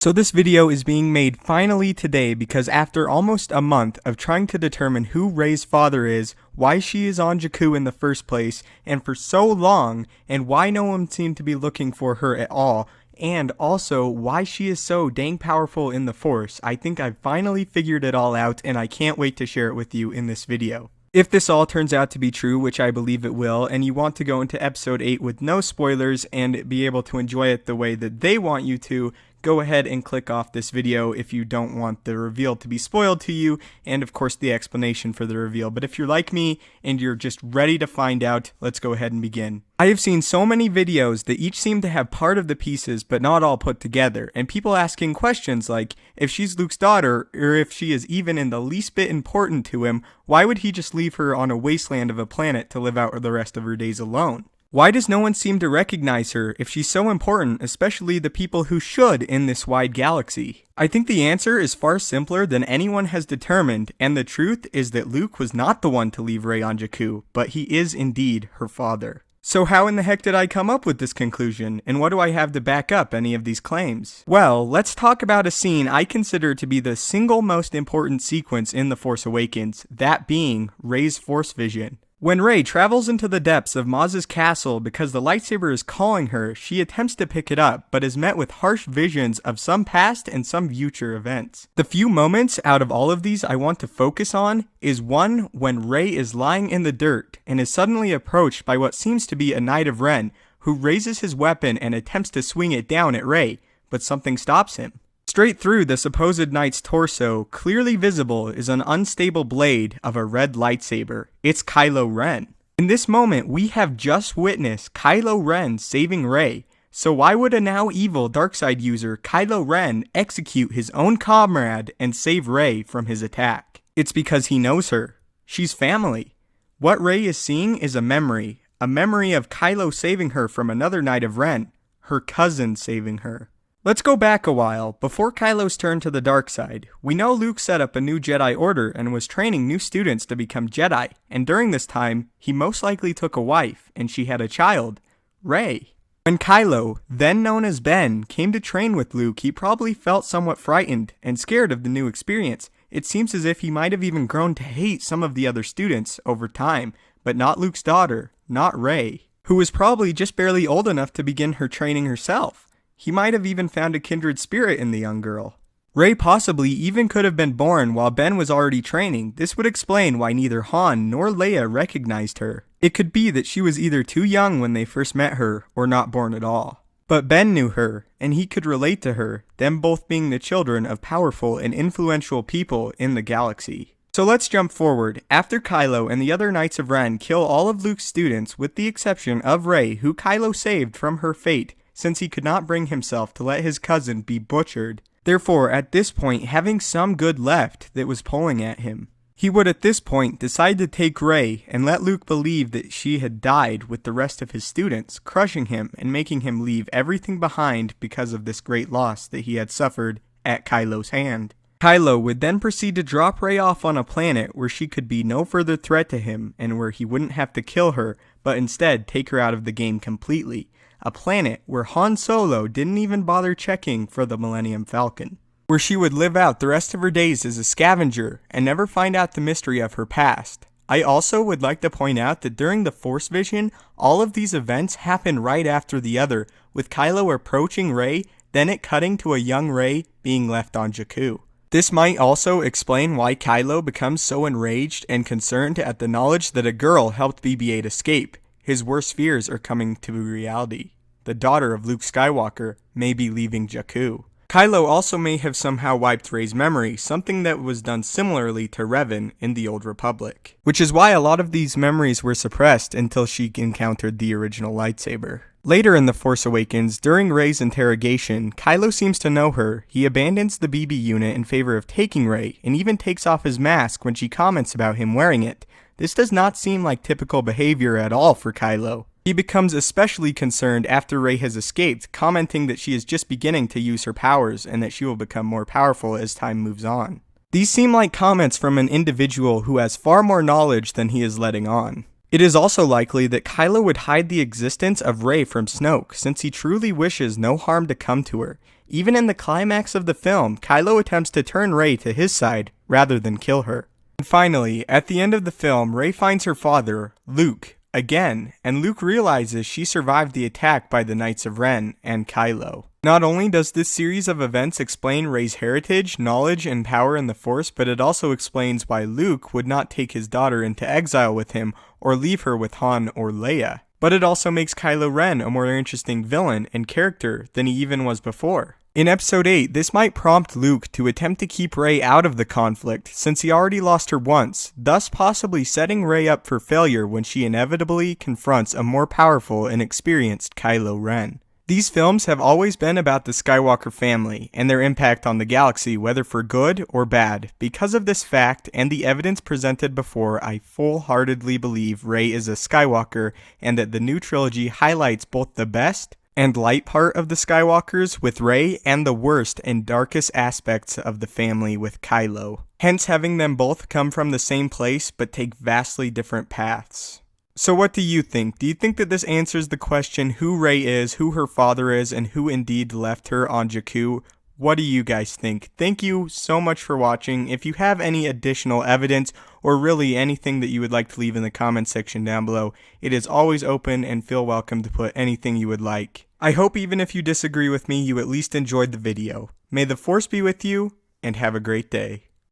So this video is being made finally today because after almost a month of trying to determine who Rey's father is, why she is on Jakku in the first place, and for so long, and why no one seemed to be looking for her at all, and also why she is so dang powerful in the Force, I think I've finally figured it all out and I can't wait to share it with you in this video. If this all turns out to be true, which I believe it will, and you want to go into episode 8 with no spoilers and be able to enjoy it the way that they want you to, go ahead and click off this video if you don't want the reveal to be spoiled to you, and of course the explanation for the reveal. But if you're like me and you're just ready to find out, let's go ahead and begin. I have seen so many videos that each seem to have part of the pieces but not all put together, and people asking questions like, if she's Luke's daughter, or if she is even in the least bit important to him, why would he just leave her on a wasteland of a planet to live out the rest of her days alone? Why does no one seem to recognize her if she's so important, especially the people who should in this wide galaxy? I think the answer is far simpler than anyone has determined, and the truth is that Luke was not the one to leave Rey on Jakku, but he is indeed her father. So how in the heck did I come up with this conclusion, and what do I have to back up any of these claims? Well, let's talk about a scene I consider to be the single most important sequence in The Force Awakens, that being Rey's Force vision. When Rey travels into the depths of Maz's castle because the lightsaber is calling her, she attempts to pick it up, but is met with harsh visions of some past and some future events. The few moments out of all of these I want to focus on is one when Rey is lying in the dirt and is suddenly approached by what seems to be a Knight of Ren, who raises his weapon and attempts to swing it down at Rey, but something stops him. Straight through the supposed knight's torso, clearly visible, is an unstable blade of a red lightsaber. It's Kylo Ren. In this moment, we have just witnessed Kylo Ren saving Rey. So why would a now evil darkseid user, Kylo Ren, execute his own comrade and save Rey from his attack? It's because he knows her. She's family. What Rey is seeing is a memory of Kylo saving her from another Knight of Ren, her cousin saving her. Let's go back a while. Before Kylo's turn to the dark side, we know Luke set up a new Jedi Order and was training new students to become Jedi, and during this time, he most likely took a wife, and she had a child, Rey. When Kylo, then known as Ben, came to train with Luke, he probably felt somewhat frightened and scared of the new experience. It seems as if he might have even grown to hate some of the other students over time, but not Luke's daughter, not Rey, who was probably just barely old enough to begin her training herself. He might have even found a kindred spirit in the young girl. Rey possibly even could have been born while Ben was already training. This would explain why neither Han nor Leia recognized her. It could be that she was either too young when they first met her or not born at all. But Ben knew her, and he could relate to her, them both being the children of powerful and influential people in the galaxy. So let's jump forward. After Kylo and the other Knights of Ren kill all of Luke's students with the exception of Rey, who Kylo saved from her fate, since he could not bring himself to let his cousin be butchered. Therefore, at this point, having some good left that was pulling at him, he would at this point decide to take Rey and let Luke believe that she had died with the rest of his students, crushing him and making him leave everything behind because of this great loss that he had suffered at Kylo's hand. Kylo would then proceed to drop Rey off on a planet where she could be no further threat to him and where he wouldn't have to kill her, but instead take her out of the game completely. A planet where Han Solo didn't even bother checking for the Millennium Falcon, where she would live out the rest of her days as a scavenger and never find out the mystery of her past. I also would like to point out that during the Force vision, all of these events happen right after the other, with Kylo approaching Rey, then it cutting to a young Rey being left on Jakku. This might also explain why Kylo becomes so enraged and concerned at the knowledge that a girl helped BB-8 escape. His worst fears are coming to reality. The daughter of Luke Skywalker may be leaving Jakku. Kylo also may have somehow wiped Rey's memory, something that was done similarly to Revan in the Old Republic, which is why a lot of these memories were suppressed until she encountered the original lightsaber. Later in The Force Awakens, during Rey's interrogation, Kylo seems to know her. He abandons the BB unit in favor of taking Rey, and even takes off his mask when she comments about him wearing it. This does not seem like typical behavior at all for Kylo. He becomes especially concerned after Rey has escaped, commenting that she is just beginning to use her powers and that she will become more powerful as time moves on. These seem like comments from an individual who has far more knowledge than he is letting on. It is also likely that Kylo would hide the existence of Rey from Snoke, since he truly wishes no harm to come to her. Even in the climax of the film, Kylo attempts to turn Rey to his side rather than kill her. And finally, at the end of the film, Rey finds her father, Luke, again, and Luke realizes she survived the attack by the Knights of Ren and Kylo. Not only does this series of events explain Rey's heritage, knowledge, and power in the Force, but it also explains why Luke would not take his daughter into exile with him or leave her with Han or Leia. But it also makes Kylo Ren a more interesting villain and character than he even was before. In Episode 8, this might prompt Luke to attempt to keep Rey out of the conflict since he already lost her once, thus possibly setting Rey up for failure when she inevitably confronts a more powerful and experienced Kylo Ren. These films have always been about the Skywalker family and their impact on the galaxy, whether for good or bad. Because of this fact and the evidence presented before, I full-heartedly believe Rey is a Skywalker and that the new trilogy highlights both the best and light part of the Skywalkers with Rey and the worst and darkest aspects of the family with Kylo. Hence having them both come from the same place but take vastly different paths. So what do you think? Do you think that this answers the question who Rey is, who her father is, and who indeed left her on Jakku? What do you guys think? Thank you so much for watching. If you have any additional evidence or really anything that you would like to leave in the comment section down below, it is always open and feel welcome to put anything you would like. I hope even if you disagree with me, you at least enjoyed the video. May the Force be with you, and have a great day.